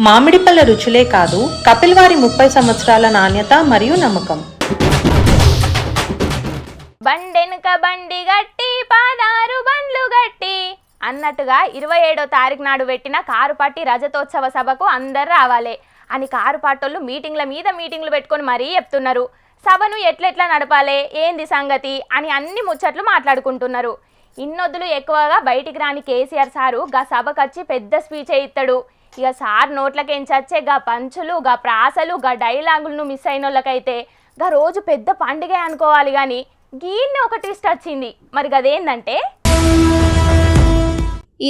మామిడిపళ్ళ రుచులే కాదు, కపిల్ వారి 30 సంవత్సరాల నాణ్యత మరియు నమ్మకం. బండెనుక బండి గట్టి పాదారు బండ్లు గట్టి అన్నట్టుగా 27వ తారీఖు నాడు పెట్టిన కారుపాటి రజతోత్సవ సభకు అందరు రావాలి అని కారుపాటోళ్ళు మీటింగ్ల మీద మీటింగ్లు పెట్టుకొని మరీ చెప్తున్నారు. సభను ఎట్లెట్లా నడపాలి, ఏంది సంగతి అని అన్ని ముచ్చట్లు మాట్లాడుకుంటున్నారు. ఇన్నొద్దులు ఎక్కువగా బయటికి రాని కేసీఆర్ సారు గా సభకొచ్చి పెద్ద స్పీచ్ ఇస్తాడు. ఇక సార్ నోట్లకేంచచ్చే గా పంచులు, గా ప్రాసలు, గా డైలాగులను మిస్ అయిన వాళ్ళకైతే గా రోజు పెద్ద పండుగ అనుకోవాలి. కానీ గీన్ని ఒక ట్విస్ట్ వచ్చింది. మరి గదేందంటే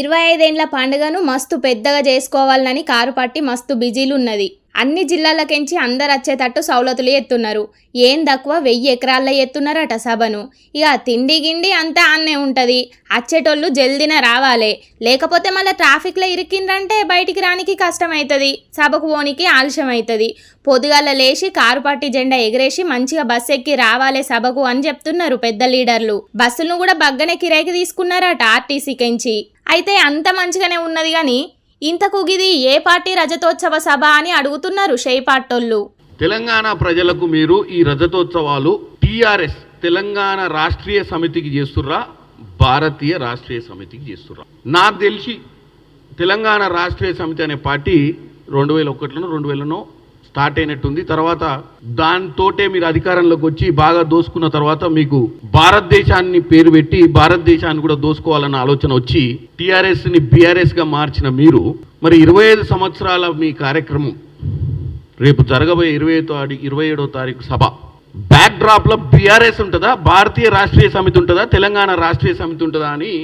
25 ఏండ్ల పండుగను మస్తు పెద్దగా చేసుకోవాలని కారుపట్టి మస్తు బిజీలు ఉన్నది. అన్ని జిల్లాలకెంచి అందరు వచ్చేటట్టు సౌలతులు ఎత్తున్నారు. ఏం తక్కువ 1000 ఎకరాల్లో ఎత్తున్నారట సభను. ఇక తిండి గిండి అంతా అన్నే ఉంటుంది. వచ్చేటోళ్ళు జల్దిన రావాలి, లేకపోతే మళ్ళీ ట్రాఫిక్లో ఇరికిందంటే బయటికి రానికి కష్టమవుతుంది, సభకు పోనికి ఆలస్యం అవుతుంది. పొద్దుగాల లేచి కారుపట్టి జెండా ఎగరేసి మంచిగా బస్సు ఎక్కి రావాలి సభకు అని చెప్తున్నారు పెద్ద లీడర్లు. బస్సులను కూడా బగ్గనే కిరాయికి తీసుకున్నారట ఆర్టీసీకెంచి. అయితే అంత మంచిగానే ఉన్నది కానీ ఇంతకు గిది ఏ పార్టీ రజతోత్సవ సభ అని అడుగుతున్నారు షేపాటోళ్ళు. తెలంగాణ ప్రజలకు మీరు ఈ రజతోత్సవాలు టీఆర్ఎస్ తెలంగాణ రాష్ట్రీయ సమితికి చేస్తుర్రా, భారతీయ రాష్ట్రీయ సమితికి చేస్తుర్రా? నాకు తెలిసి తెలంగాణ రాష్ట్రీయ సమితి అనే పార్టీ 2001లో 2000లో స్టార్ట్ అయినట్టుంది. తర్వాత దాంతోటే మీరు అధికారంలోకి వచ్చి బాగా దోసుకున్న తర్వాత మీకు భారతదేశాన్ని పేరు పెట్టి భారతదేశాన్ని కూడా దోసుకోవాలన్న ఆలోచన వచ్చి టీఆర్ఎస్ని బీఆర్ఎస్గా మార్చిన మీరు మరి 25 సంవత్సరాల మీ కార్యక్రమం రేపు జరగబోయే 27వ తారీఖు సభ బ్యాక్ డ్రాప్లో బీఆర్ఎస్ ఉంటుందా, భారతీయ రాష్ట్రీయ సమితి ఉంటుందా, తెలంగాణ రాష్ట్రీయ సమితి ఉంటుందా అని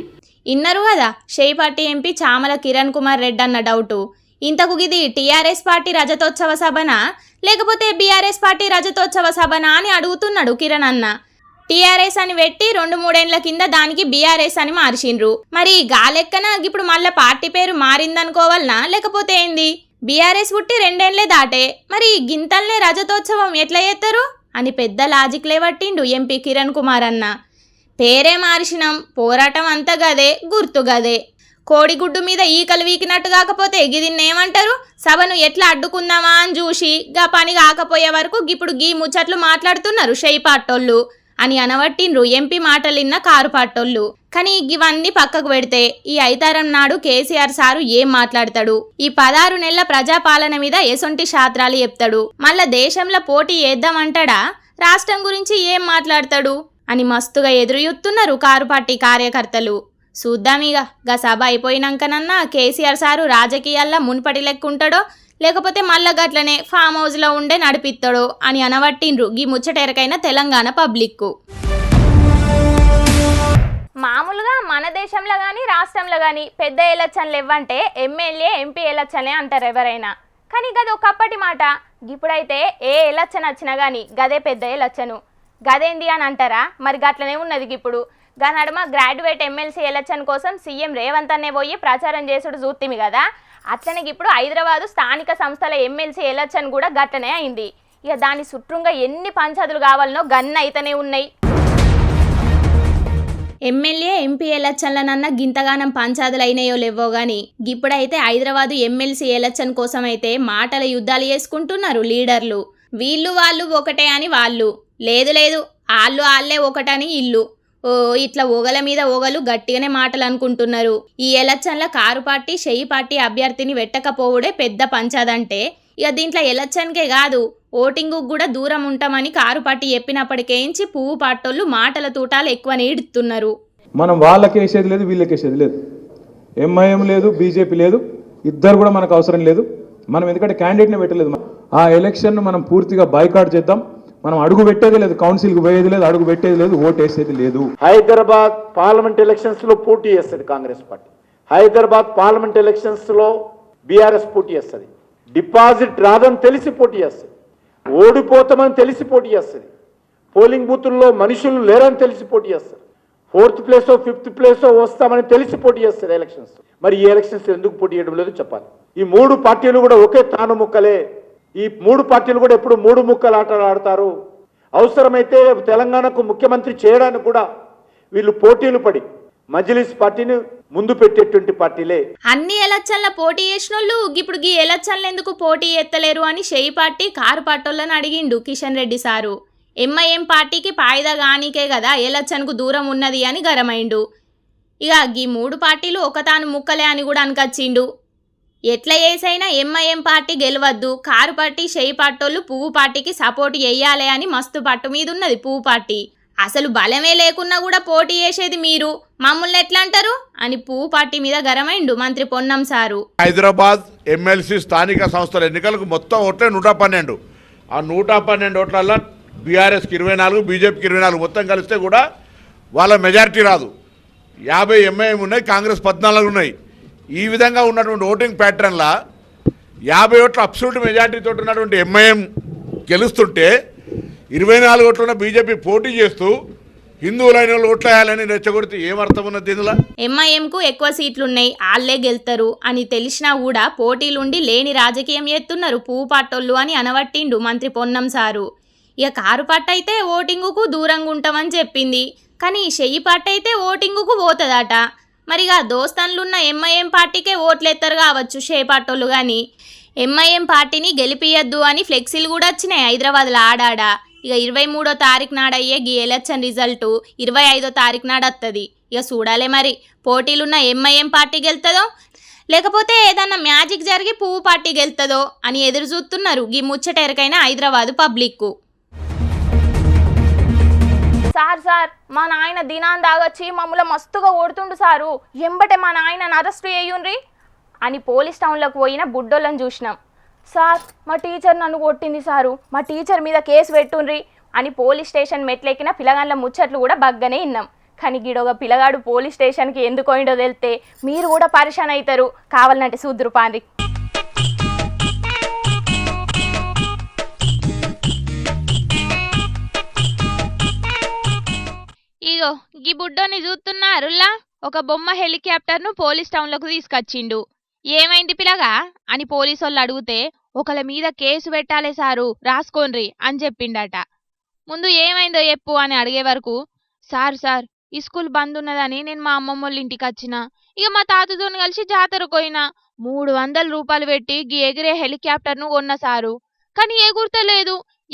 ఇన్నారు కదా షేపాటి ఎంపీ చామల కిరణ్ కుమార్ రెడ్డి అన్న డౌటు. ఇంతకు గిది టీఆర్ఎస్ పార్టీ రజతోత్సవ సభనా లేకపోతే బీఆర్ఎస్ పార్టీ రజతోత్సవ సభనా అని అడుగుతున్నాడు కిరణ్ అన్న. టీఆర్ఎస్ అని పెట్టి 2-3 ఏండ్ల కింద దానికి బీఆర్ఎస్ అని మార్చిండ్రు. మరి గాలెక్కన ఇప్పుడు మళ్ళీ పార్టీ పేరు మారిందనుకోవాలనా లేకపోతే ఏంది? బీఆర్ఎస్ పుట్టి 2 ఏండ్లే దాటే, మరి గింతల్నే రజతోత్సవం ఎట్లా చేస్తారు అని పెద్ద లాజిక్ లేవట్టిండు ఎంపీ కిరణ్ కుమార్ అన్న. పేరే మార్చినాం, పోరాటం అంతా గదే, గుర్తు గదే. కోడిగుడ్డు మీద ఈకలు వీకినట్టు కాకపోతే గిదిన్నేమంటారు? సభను ఎట్లా అడ్డుకుందామా అని చూసి గా పని కాకపోయే వరకు ఇప్పుడు గీ ముచ్చట్లు మాట్లాడుతున్నారు షేపాటోళ్ళు అని అనవట్టిండ్రు ఎంపీ మాటలిన్న కారుపాటోళ్ళు. కానీ ఇవన్నీ పక్కకు పెడితే ఈ ఐతారం నాడు కేసీఆర్ సారు ఏం మాట్లాడతాడు? ఈ 16 నెలల ప్రజాపాలన మీద ఎసొంటి శాస్త్రాలు చెప్తాడు? మళ్ళా దేశంలో పోటీ చేద్దామంటాడా? రాష్ట్రం గురించి ఏం మాట్లాడతాడు అని మస్తుగా ఎదురుయుత్తున్నారు కారుపార్టీ కార్యకర్తలు. చూద్దామిగా గా సభ అయిపోయినాకనన్నా కేసీఆర్ సారు రాజకీయాల్లో మున్పటి లెక్కుంటాడో లేకపోతే మళ్ళా గట్లనే ఫామ్ హౌస్లో ఉండే నడిపిస్తాడో అని అనవట్టిండ్రు గీ ముచ్చటెరకైన తెలంగాణ పబ్లిక్. మామూలుగా మన దేశంలో కానీ రాష్ట్రంలో కానీ పెద్ద ఎలక్షన్లు ఇవ్వంటే ఎమ్మెల్యే ఎంపీ ఎలక్షనే అంటారు ఎవరైనా. కానీ గది ఒకప్పటి మాట. ఇప్పుడైతే ఏ ఎలక్షన్ వచ్చినా కానీ గదే పెద్ద ఎలక్షను, గదేంది అని అంటారా? మరి గట్లనే ఉన్నది. ఇప్పుడు గా నడుమ గ్రాడ్యుయేట్ ఎమ్మెల్సీ ఎలక్షన్ కోసం సీఎం రేవంత్ అనే పోయి ప్రచారం చేసుడు చూత్తిమి కదా. అట్లనే ఇప్పుడు హైదరాబాదు స్థానిక సంస్థల ఎమ్మెల్సీ ఎలక్షన్ కూడా గట్లనే అయింది. ఇక దాని చుట్టూగా ఎన్ని పంచాదులు కావాలనో గన్న అయితేనే ఉన్నాయి. ఎమ్మెల్యే ఎంపీ ఎలక్షన్లనన్నా గింతగానం పంచాదులు అయినాయో లేవో గాని ఇప్పుడైతే హైదరాబాదు ఎమ్మెల్సీ ఎలక్షన్ కోసం అయితే మాటల యుద్ధాలు చేసుకుంటున్నారు లీడర్లు. వీళ్ళు వాళ్ళు ఒకటే అని వాళ్ళు, లేదు లేదు వాళ్ళు వాళ్ళే ఒకటని ఇల్లు. ఇట్లా ఓగల మీద ఓగలు గట్టిగానే మాటలు అనుకుంటున్నారు. ఈ ఎలక్షన్ల కారు పార్టీ షెయి పార్టీ అభ్యర్థిని వెట్టకపోవుడే పెద్ద పంచాదంటే ఇక దీంట్లో ఎలక్షన్కే కాదు ఓటింగు కూడా దూరం ఉంటామని కారు పార్టీ చెప్పినప్పటికేంచి పువ్వు పాటోళ్ళు మాటల తూటాలు ఎక్కువ నీడుతున్నారు. మనం వాళ్ళకేసేది లేదు, వీళ్ళకేసేది లేదు, ఎంఐఎం లేదు, బీజేపీ లేదు, ఇద్దరు కూడా మనకు అవసరం లేదు. మనం ఎందుకంటే క్యాండిడేట్ని పెట్టలేదు. ఆ ఎలక్షన్ మనం పూర్తిగా బాయ్కాట్ చేద్దాం. మనం అడుగు పెట్టేది లేదు, కౌన్సిల్కి పోయేది లేదు, అడుగు పెట్టేది లేదు, ఓటు వేసేది లేదు. హైదరాబాద్ పార్లమెంట్ ఎలక్షన్స్ లో పోటీ చేస్తుంది Congress party. Hyderabad parliament elections లో బీఆర్ఎస్ పోటీ చేస్తుంది. డిపాజిట్ రాదని తెలిసి పోటీ చేస్తుంది, ఓడిపోతామని తెలిసి పోటీ చేస్తుంది, పోలింగ్ బూతుల్లో మనుషులు లేరని తెలిసి పోటీ చేస్తారు, 4th ప్లేసో 5th ప్లేసో వస్తామని తెలిసి పోటీ చేస్తారు ఎలక్షన్స్. మరి ఈ ఎలక్షన్స్ ఎందుకు పోటీ చేయడం లేదు చెప్పాలి. ఈ 3 పార్టీలు కూడా ఒకే తాను ముక్కలే. ఈ 3 పార్టీలు కూడా ఎప్పుడు 3 ముక్కలు ఆటలు ఆడతారు. అవసరమైతే తెలంగాణకు ముఖ్యమంత్రి చేయడానికి కూడా వీళ్ళు పోటీలు పడి మజ్లిస్ పార్టీని ముందు పెట్టేటువంటి పార్టీలే. అన్ని ఎలక్షన్ల పోటీ చేసినోళ్ళు ఇప్పుడు ఈ ఎలక్షన్లు ఎందుకు పోటీ ఎత్తలేరు అని షెయి పార్టీ కారు పార్టీలను అడిగిండు కిషన్ రెడ్డి సారు. ఎంఐఎం పార్టీకి పాయిదా గానికే కదా ఎలక్షన్కు దూరం ఉన్నది అని గరమైండు. ఇక ఈ 3 పార్టీలు ఒకతాను ముక్కలే అని కూడా అనకొచ్చిండు. ఎట్లా చేసైనా ఎంఐఎం పార్టీ గెలవద్దు, కారు పార్టీ షెయి పార్టీలు పువ్వు పార్టీకి సపోర్ట్ చేయాలి అని మస్తు పట్టు మీద ఉన్నది పువ్వు పార్టీ. అసలు బలమే లేకున్నా కూడా పోటీ చేసేది మీరు, మమ్మల్ని ఎట్లా అంటారు అని పువ్వు పార్టీ మీద గరమైండు మంత్రి పొన్నం సారు. హైదరాబాద్ ఎమ్మెల్సీ స్థానిక సంస్థల ఎన్నికలకు మొత్తం ఓట్లే 112. ఆ 112 ఓట్లల్లో బీఆర్ఎస్కి 24, బీజేపీకి 24 మొత్తం కలిస్తే కూడా వాళ్ళ మెజారిటీ రాదు. 50 ఎంఐఎం ఉన్నాయి, కాంగ్రెస్ 14 ఉన్నాయి. ఈ విధంగా ఉన్నటువంటి ఓటింగ్ ప్యాటర్న్లా 50 ఓట్ల అబ్సల్యూట్ మెజారిటీతో ఉన్నటువంటి ఎంఐఎం గెలుస్తుంటే 24 ఓట్లున్న బీజేపీ పోటీ చేస్తూ హిందువులైన వాళ్ళు ఓట్లు వేయాలని రెచ్చగొడితే ఏమర్థం ఉన్నది దీనిలో? ఎంఐఎంకు ఎక్కువ సీట్లున్నాయి, ఆళ్లే గెలుతారు అని తెలిసినా కూడా పోటీలుండి లేని రాజకీయం చేస్తున్నారు పువ్వు పాటోళ్ళు అని అనవట్టిండు మంత్రి పొన్నం సారు. ఇక కారు పాట అయితే ఓటింగుకు దూరంగా ఉంటామని చెప్పింది, కానీ షెయ్యి పాట అయితే ఓటింగుకు పోతుందట. మరిగా దోస్తాన్లున్న ఎంఐఎం పార్టీకే ఓట్లెత్తరు కావచ్చు షే పాటోళ్ళు. కానీ ఎంఐఎం పార్టీని గెలిపియద్దు అని ఫ్లెక్సీలు కూడా వచ్చినాయి హైదరాబాద్లో ఆడాడా. ఇక 23వ తారీఖు నాడయ్యే ఈ ఎలక్షన్ రిజల్టు 25వ తారీఖు నాడు వస్తుంది. ఇక చూడాలి మరి పోటీలున్న ఎంఐఎం పార్టీ గెలుతుందో లేకపోతే ఏదన్నా మ్యాజిక్ జరిగి పువ్వు పార్టీ గెలుతుందో అని ఎదురు చూస్తున్నారు ఈ ముచ్చట ఎరకైన హైదరాబాదు పబ్లిక్కు. సార్ మా నాయన దినాన్ని దాగొచ్చి మమ్మల్ని మస్తుగా ఓడుతుండు సారు, ఎంబటే మా నాయనని అరెస్ట్ చేయుండ్రి అని పోలీస్ టౌన్లోకి పోయిన బుడ్డోళ్ళని చూసినాం. సార్ మా టీచర్ నన్ను కొట్టింది సారు, మా టీచర్ మీద కేసు పెట్టుండ్రి అని పోలీస్ స్టేషన్ మెట్లెక్కిన పిల్లగాళ్ళ ముచ్చట్లు కూడా బగ్గనే విన్నాం. కానీ గిడొక పిల్లగాడు పోలీస్ స్టేషన్కి ఎందుకు పోయిండో తెలితే మీరు కూడా పరిశాన్ అవుతారు. కావాలంటే సూద్దురు పాండ్రి. ఇగో గీ బుడ్డోని చూస్తున్నారులా, ఒక బొమ్మ హెలికాప్టర్ను పోలీస్ టౌన్లోకి తీసుకొచ్చిండు. ఏమైంది పిల్లగా అని పోలీసు వాళ్ళు అడిగితే ఒకళ్ళ మీద కేసు పెట్టాలే సారు రాసుకోండ్రి అని చెప్పిండట. ముందు ఏమైందో చెప్పు అని అడిగే వరకు సార్ ఈ స్కూల్ బంద్ ఉన్నదని నేను మా అమ్మమ్మ వాళ్ళ ఇంటికి వచ్చిన, ఇక మా తాతతో కలిసి జాతరకు పోయినా 300 రూపాయలు పెట్టి గీ ఎగిరే హెలికాప్టర్ను కొన్న సారు, కానీ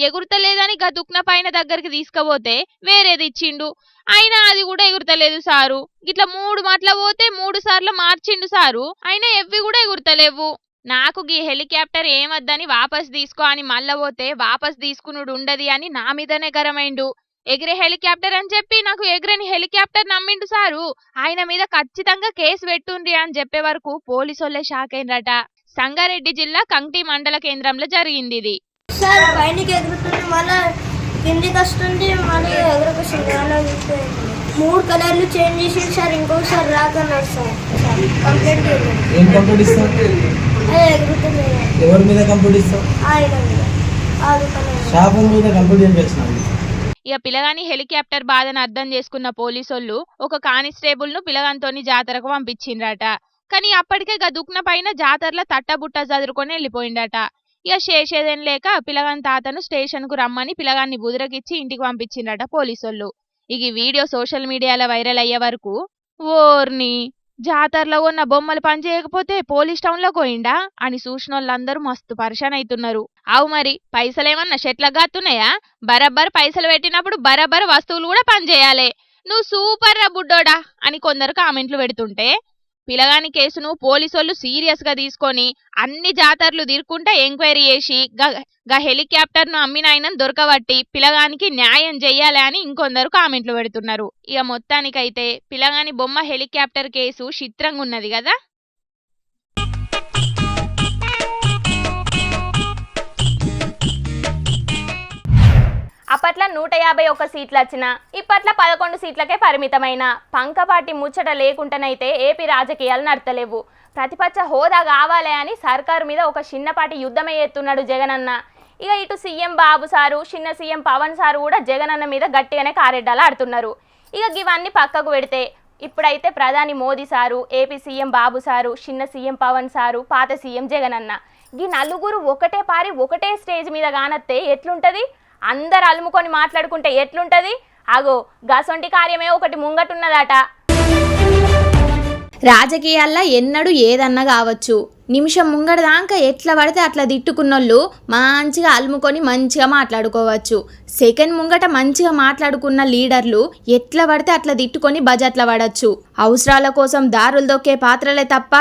ఎగురుతలేదని గా దుక్న పైన దగ్గరికి తీసుకుపోతే వేరేది ఇచ్చిండు, అయినా అది కూడా ఎగురుతలేదు సారు. గిట్లా 3 మాటల పోతే 3 సార్లు మార్చిండు సారు, అయినా ఎవ్వి కూడా ఎగురుతలేవు. నాకు గీ హెలికాప్టర్ ఏమద్దని వాపస్ తీసుకో అని మళ్ళా పోతే వాపస్ తీసుకునుడు ఉండది అని నా మీదనే గరమైండు. ఎగిరే హెలికాప్టర్ అని చెప్పి నాకు ఎగిరని హెలికాప్టర్ నమ్మిండు సారు, ఆయన మీద ఖచ్చితంగా కేసు పెట్టుండ్రి అని చెప్పే వరకు పోలీసోళ్లే షాక్ అయినరట. సంగారెడ్డి జిల్లా కంటి మండల కేంద్రంలో జరిగింది ఇది. సార్ పైనకి ఎగురుతుంది, మళ్ళీ కిందికి వస్తుంది, మళ్ళీ ఎగురకొస్తుంది. 3 కలర్లు చేంజ్ చేసి సార్ ఇంకొకసారి రాకన్నారు సార్. కంప్లీట్ ఏం కంప్లీట్ ఇస్తావు? ఎగురుతుంది. ఎవరి మీద కంప్లీట్ ఇస్తావు? ఆయన మీద 6 కలర్ షాపుల మీద కంప్లీట్ చేయించినావు. ఇక పిల్లగాని హెలికాప్టర్ బాధను అర్థం చేసుకున్న పోలీసోళ్ళు ఒక కానిస్టేబుల్ ను పిల్లగానితోని జాతరకు పంపించిండ్రట. కానీ అప్పటికే దుక్న పైన జాతరలో తట్టబుట్ట చదురుకొని వెళ్ళిపోయిండట. ఇక చేసేదేం లేక పిల్లగాని తాతను స్టేషన్ కు రమ్మని పిల్లగాన్ని బుదిరకిచ్చి ఇంటికి పంపించిండట పోలీసోళ్ళు. ఇక ఈ వీడియో సోషల్ మీడియాలో వైరల్ అయ్యే వరకు ఓర్ని జాతరలో ఉన్న బొమ్మలు పనిచేయకపోతే పోలీస్ టౌన్ లో పోయిండా అని చూసిన వాళ్ళందరూ మస్తు పరిశాన్ అవుతున్నారు. అవు మరి పైసలేమన్నా చెట్లకు గాతున్నాయా? బరబ్బర్ పైసలు పెట్టినప్పుడు బరబ్బర్ వస్తువులు కూడా పనిచేయాలి. నువ్వు సూపర్ రా బుడ్డోడా అని కొందరు కామెంట్లు పెడుతుంటే పిల్లగాని కేసును పోలీసోళ్ళు సీరియస్ గా తీసుకొని అన్ని జాతరలు తీరుకుంటా ఎంక్వైరీ చేసి గా హెలికాప్టర్ ను అమ్మిన ఆయనను దొరకబట్టి పిల్లగానికి న్యాయం చెయ్యాలి అని ఇంకొందరు కామెంట్లు పెడుతున్నారు. ఇక మొత్తానికైతే పిల్లగాని బొమ్మ హెలికాప్టర్ కేసు చిత్రంగా ఉన్నది కదా. అప్పట్లో 151 సీట్లు వచ్చినా ఇప్పట్లో 11 సీట్లకే పరిమితమైన పంకపాటి ముచ్చట లేకుండానైతే ఏపీ రాజకీయాలు నడతలేవు. ప్రతిపక్ష హోదా కావాలి అని సర్కారు మీద ఒక చిన్నపాటి యుద్ధమే ఎత్తున్నాడు జగనన్న. ఇక ఇటు సీఎం బాబు సారు, చిన్న సీఎం పవన్ సారు కూడా జగనన్న మీద గట్టిగానే కారెడ్డాలు ఆడుతున్నారు. ఇక ఇవన్నీ పక్కకు పెడితే ఇప్పుడైతే ప్రధాని మోదీ సారు, ఏపీ సీఎం బాబు సారు, చిన్న సీఎం పవన్ సారు, పాత సీఎం జగనన్న ఈ నలుగురు ఒకటే పారి ఒకటే స్టేజ్ మీద కానత్తే ఎట్లుంటది? అందరు అలుముకొని మాట్లాడుకుంటే ఎట్లుంటది? అగో గసొంటి కార్యమే ఒకటి ముంగటున్నదట. రాజకీయాల్లో ఎన్నడూ ఏదన్నా కావచ్చు, నిమిషం ముంగడదాకా ఎట్లా పడితే అట్లా తిట్టుకున్నోళ్ళు మంచిగా అలుముకొని మంచిగా మాట్లాడుకోవచ్చు. సెకండ్ ముంగట మంచిగా మాట్లాడుకున్న లీడర్లు ఎట్లా పడితే అట్లా తిట్టుకొని బజెట్ల పడచ్చు. అవసరాల కోసం దారులు దొక్కే పాత్రలే తప్ప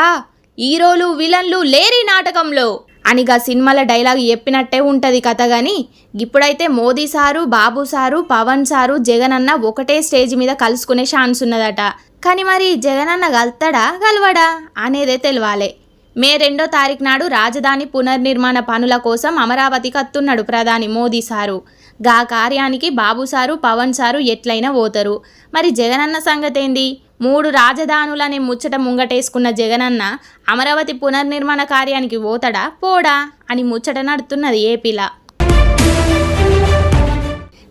హీరోలు విలన్లు లేరి నాటకంలో అనిగా సినిమాల డైలాగ్ చెప్పినట్టే ఉంటది కథ. గాని ఇప్పుడైతే మోదీ సారు, బాబు సారు, పవన్ సారు, జగన్ అన్న ఒకటే స్టేజ్ మీద కలుసుకునే ఛాన్స్ ఉన్నదట. కానీ మరి జగన్ అన్న కలుతాడా కలవడా అనేదే తెలియాలి. మే 2వ తారీఖు నాడు రాజధాని పునర్నిర్మాణ పనుల కోసం అమరావతికి వస్తున్నాడు ప్రధాని మోదీ సారు. గా కార్యానికి బాబు సారు, పవన్ సారు ఎట్లయినా పోతారు. మరి జగనన్న సంగతి ఏంది? 3 రాజధానులనే ముచ్చట ముంగటేసుకున్న జగనన్న అమరావతి పునర్నిర్మాణ కార్యానికి పోతాడా పోడా అని ముచ్చట నడుతున్నది ఏపీలా.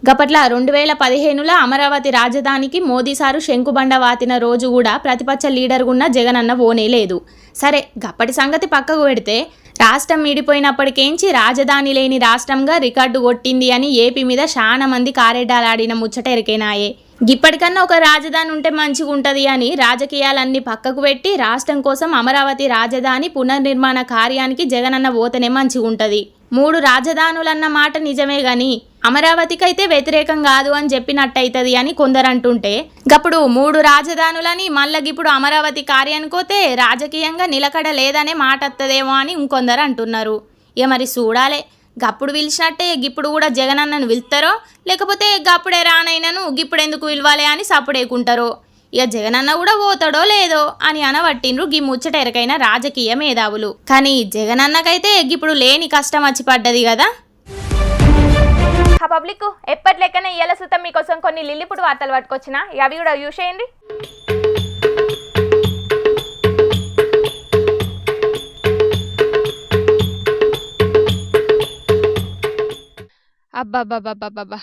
గపట్ల 2015లో అమరావతి రాజధానికి మోదీ సారు శంకుబండ వాతిన రోజు కూడా ప్రతిపక్ష లీడర్గున్న జగనన్న ఓనే లేదు. సరే గప్పటి సంగతి పక్కకు పెడితే రాష్ట్రం విడిపోయినప్పటికేంచి రాజధాని లేని రాష్ట్రంగా రికార్డు కొట్టింది అని ఏపీ మీద చాలా మంది కారెడ్డాలాడిన ముచ్చట ఎరికేనాయే. ఇప్పటికన్నా ఒక రాజధాని ఉంటే మంచిగా ఉంటుంది అని రాజకీయాలన్నీ పక్కకు పెట్టి రాష్ట్రం కోసం అమరావతి రాజధాని పునర్నిర్మాణ కార్యానికి జగనన్న పోతేనే మంచిగా ఉంటుంది. 3 రాజధానులన్న మాట నిజమే గాని అమరావతికైతే వ్యతిరేకం కాదు అని చెప్పినట్టయితది అని కొందరు అంటుంటే, గప్పుడు 3 రాజధానులని మళ్ళగిప్పుడు అమరావతి కార్యానికి పోతే రాజకీయంగా నిలకడ లేదనే మాట వస్తుందేమో అని ఇంకొందరు అంటున్నారు. ఇక మరి చూడాలే, గప్పుడు పిలిచినట్టే గిప్పుడు కూడా జగనన్నను పిలుస్తారో లేకపోతే గప్పుడే రానైనను గిప్పుడు ఎందుకు పిలవాలే అని సప్పుడేకుంటారో. ఇక జగనన్న కూడా పోతాడో లేదో అని అనబట్టిండ్రు గీ ముచ్చట ఎరకైన రాజకీయ మేధావులు. కానీ జగనన్నకైతే ఇప్పుడు లేని కష్టం వచ్చి పడ్డది కదా. ఆ పబ్లిక్ ఎప్పటి లెక్కనే ఇయ్యాల సుతం మీకోసం కొన్ని లిల్లిపుడు వార్తలు పట్టుకొచ్చిన, అవి కూడా యూస్ చేయండి. అబ్బబ్బబ్బబ్బబ్బా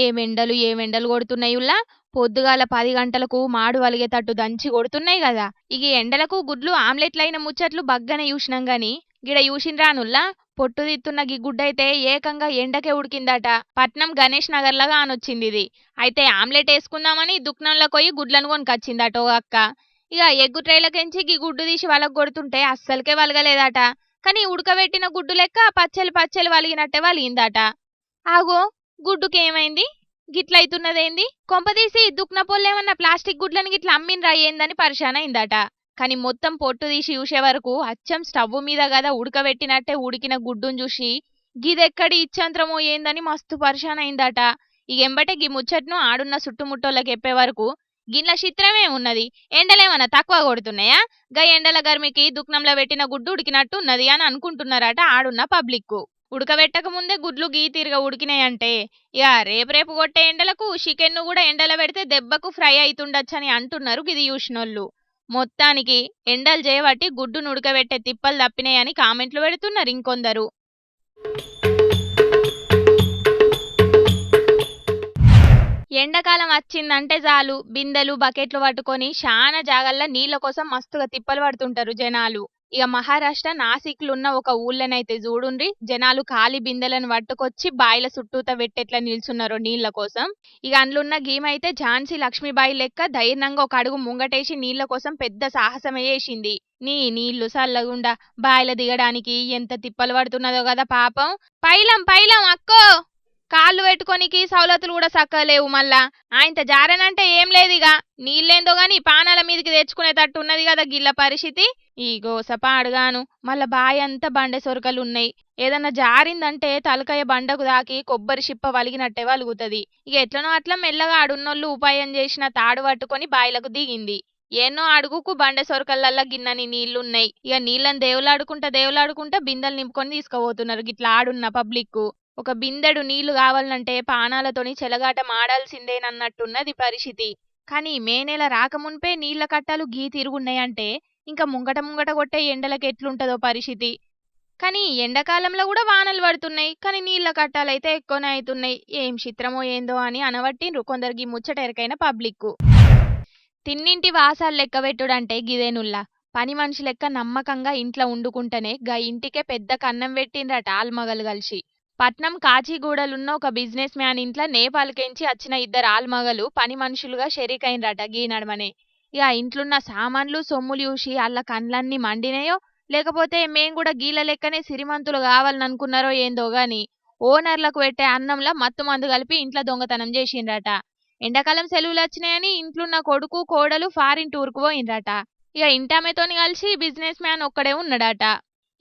ఏమెండలు కొడుతున్నాయిలా. పొద్దుగాల 10 గంటలకు మాడు వలిగేటట్టు దంచి కొడుతున్నాయి కదా. ఇక ఎండలకు గుడ్లు ఆమ్లెట్లైన ముచ్చట్లు బగ్గనే చూసినాం గాని గిడ చూసిండ్రానుల్లా పొట్టు తిత్తున్న గీ గుడ్డైతే ఏకంగా ఎండకే ఉడికిందట. పట్నం గణేష్ నగర్ లాగా అనొచ్చింది ఇది. అయితే ఆమ్లెట్ వేసుకుందామని దుకాణంలో పోయి గుడ్లను కొనుకొచ్చిందట ఓ అక్క. ఇక ఎగ్గు ట్రైలకెంచి గీ గుడ్డు తీసి వలకు కొడుతుంటే అస్సలకే వలగలేదట. కానీ ఉడకబెట్టిన గుడ్డు లెక్క పచ్చెలు వలిగినట్టే వలిగిందట. ఆగో గుడ్డుకేమైంది గిట్లయితున్నదేంది? కొంపదీసి దుక్న పొల్లేమన్నా ప్లాస్టిక్ గుడ్లను గిట్ల అమ్మిన్రా ఏందని పరిశాన్ అయిందట. కానీ మొత్తం పొట్టు తీసి చూసే వరకు అచ్చం స్టవ్ మీద కదా ఉడకబెట్టినట్టే ఉడికిన గుడ్డును చూసి గిదెక్కడి ఇచ్చంత్రమో ఏందని మస్తు పరిశాన్ అయిందట. ఇక ఎంబటే గీ ముచ్చట్ను ఆడున్న చుట్టుముట్టోళ్ళకి చెప్పే వరకు గిట్ల చిత్రమే ఉన్నది. ఎండలేమన్నా తక్కువ కొడుతున్నాయా? గా ఎండల గర్మికి దుక్నంలో పెట్టిన గుడ్డు ఉడికినట్టు ఉన్నది అని అనుకుంటున్నారట ఆడున్న పబ్లిక్. ఉడకబెట్టక ముందే గుడ్లు గీ తీరుగా ఉడికినాయంటే ఇక రేపు కొట్టే ఎండలకు చికెన్ను కూడా ఎండల పెడితే దెబ్బకు ఫ్రై అవుతుండొచ్చని అంటున్నారు గిది చూసినోళ్ళు. మొత్తానికి ఎండలు చేయబట్టి గుడ్డును ఉడకబెట్టే తిప్పలు తప్పినాయని కామెంట్లు పెడుతున్నారు ఇంకొందరు. ఎండాకాలం వచ్చిందంటే చాలు బిందెలు బకెట్లు పట్టుకొని చాలా జాగల్లో నీళ్ల కోసం మస్తుగా తిప్పలు పడుతుంటారు జనాలు. ఇక మహారాష్ట్ర నాసిక్లున్న ఒక ఊళ్ళనైతే చూడుండ్రి జనాలు ఖాళీ బిందెలను పట్టుకొచ్చి బాయిల చుట్టూత పెట్టెట్లా నిల్చున్నారో నీళ్ల కోసం. ఇక అందులున్న గీమైతే ఝాన్సీ లక్ష్మీబాయి లెక్క ధైర్యంగా ఒక అడుగు ముంగటేసి నీళ్ల కోసం పెద్ద సాహసమే చేసింది. నీళ్లు సల్లగుండా బాయిల దిగడానికి ఎంత తిప్పలు పడుతున్నదో కదా పాపం. పైలం అక్కో కాళ్ళు పెట్టుకోనికి సౌలతులు కూడా సక్కలేవు. మళ్ళా ఆయనత జారనంటే ఏం లేదుగా నీళ్ళేందో గాని పానాల మీదకి తెచ్చుకునేటట్టు ఉన్నది కదా గిల్ల పరిస్థితి. ఈ గోసపాడుగాను మళ్ళా బాయ్ అంతా బండె సొరకలున్నాయి. ఏదన్నా జారిందంటే తలకాయ బండకు దాకి కొబ్బరి చిప్ప వలిగినట్టే వలుగుతుంది. ఇక ఎట్లనో అట్లా మెల్లగా ఆడున్నోళ్ళు ఉపాయం చేసిన తాడు పట్టుకొని బాయిలకు దిగింది. ఎన్నో అడుగుకు బండె సొరకలల్లా గిన్నని నీళ్లున్నాయి. ఇక నీళ్ళని దేవులాడుకుంటా బిందెలు నింపుకొని తీసుకుపోతున్నారు గిట్లా ఆడున్న పబ్లిక్. ఒక బిందెడు నీళ్లు కావాలంటే పానాలతోని చెలగాట మాడాల్సిందేనన్నట్టున్నది పరిస్థితి. కానీ మే నెల రాకమున్పే నీళ్ల కట్టాలు గీ తిరుగున్నాయంటే ఇంకా ముంగట కొట్టే ఎండలకు ఎట్లుంటదో పరిస్థితి. కానీ ఎండాకాలంలో కూడా వానలు పడుతున్నాయి కానీ నీళ్ల కట్టాలైతే ఎక్కువనే అవుతున్నాయి. ఏం చిత్రమో ఏందో అని అనబట్టిండ్రు కొందరికి ముచ్చట ఎరకైన పబ్లిక్. తిన్నింటి వాసాలు లెక్క పెట్టుడంటే గిదేనుల్లా. పని మనిషి లెక్క నమ్మకంగా ఇంట్లో వండుకుంటేనే గా ఇంటికే పెద్ద కన్నం పెట్టిండ్రట ఆల్మగలు కలిసి. పట్నం కాచిగూడలున్న ఒక బిజినెస్ మ్యాన్ ఇంట్లో నేపాల్కెంచి వచ్చిన 2 ఆల్మగలు పని మనుషులుగా షరీకైనరట గీ నడమనే. ఇక ఇంట్లున్న సామాన్లు సొమ్ములు చూసి వాళ్ళ కండ్లన్నీ మండినాయో లేకపోతే మేం కూడా గీల లెక్కనే సిరిమంతులు కావాలని అనుకున్నారో ఏందో గాని ఓనర్లకు పెట్టే అన్నంలా మత్తు మందు కలిపి ఇంట్లో దొంగతనం చేసిండ్రట. ఎండాకాలం సెలవులు వచ్చినాయని ఇంట్లున్న కొడుకు కోడలు ఫారిన్ టూర్కు పోయిండ్రట. ఇక ఇంటామెతోని కలిసి బిజినెస్ మ్యాన్ ఒక్కడే ఉన్నాడట.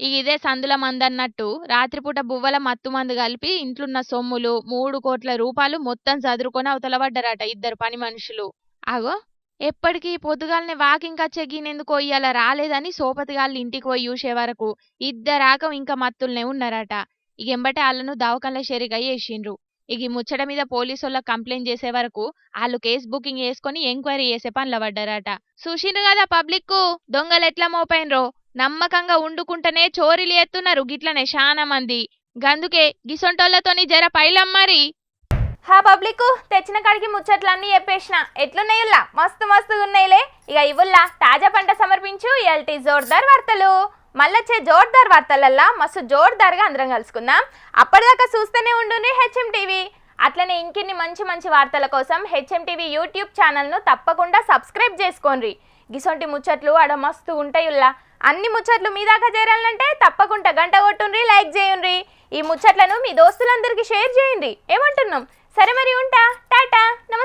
ఇక ఇదే సందుల మందన్నట్టు రాత్రిపూట బువ్వల మత్తు మందు కలిపి ఇంట్లున్న సొమ్ములు 3 కోట్ల రూపాయలు మొత్తం చదురుకొని అవతలబడ్డారట ఇద్దరు పని మనుషులు. అగో ఎప్పటికీ పొద్దుగాలనే వాకింగ్ వచ్చే గీనెందుకో ఇయ్యాల రాలేదని సోపతిగాళ్ళు ఇంటికి పోయి చూసే వరకు ఇద్దరాకం ఇంకా మత్తుల్నే ఉన్నారట. ఇక ఎంబటే వాళ్ళను దవాఖానలో షెరిగా చేసిండ్రు. ఇక ఈ ముచ్చట మీద పోలీసులకు కంప్లైంట్ చేసే వరకు వాళ్ళు కేసు బుకింగ్ చేసుకుని ఎంక్వైరీ చేసే పనిలో పడ్డారట. చూసిండ్రు కదా పబ్లిక్ దొంగలు ఎట్లా మోపైనరో. నమ్మకంగా ఉండుకుంటేనే చోరీలు ఎత్తున్నారు గిట్లనే చాలా మంది. గందుకే గిసొంటోళ్లతోని జర పైలమ్మరి. హా పబ్లిక్ తెచ్చిన కాడికి ముచ్చట్లన్నీ చెప్పేసిన ఎట్లున్నాయిల్లా మస్తు మస్తుగా ఉన్నాయిలే. ఇక ఇవుల్లా తాజా పంట సమర్పించు ఎల్టీ జోర్దార్ వార్తలు. మళ్ళొచ్చే జోర్దార్ వార్తలల్లా మస్తు జోర్దార్గా అందరం కలుసుకుందాం. అప్పటిదాకా చూస్తూనే ఉండుని హెచ్ఎం టీవీ. అట్లనే ఇంకిన్ని మంచి మంచి వార్తల కోసం హెచ్ఎం టీవీ యూట్యూబ్ ఛానల్ను తప్పకుండా సబ్స్క్రైబ్ చేసుకోండి. గిసొంటి ముచ్చట్లు ఆడ మస్తు ఉంటాయిల్లా. అన్ని ముచ్చట్లు మీ దాకా చేరాలంటే తప్పకుండా గంట కొట్టుండ్రి, లైక్ చేయండి. ఈ ముచ్చట్లను మీ దోస్తులందరికీ షేర్ చేయండి. ఏమంటున్నాం? సరే మరి ఉంటా. టాటా, నమస్తే.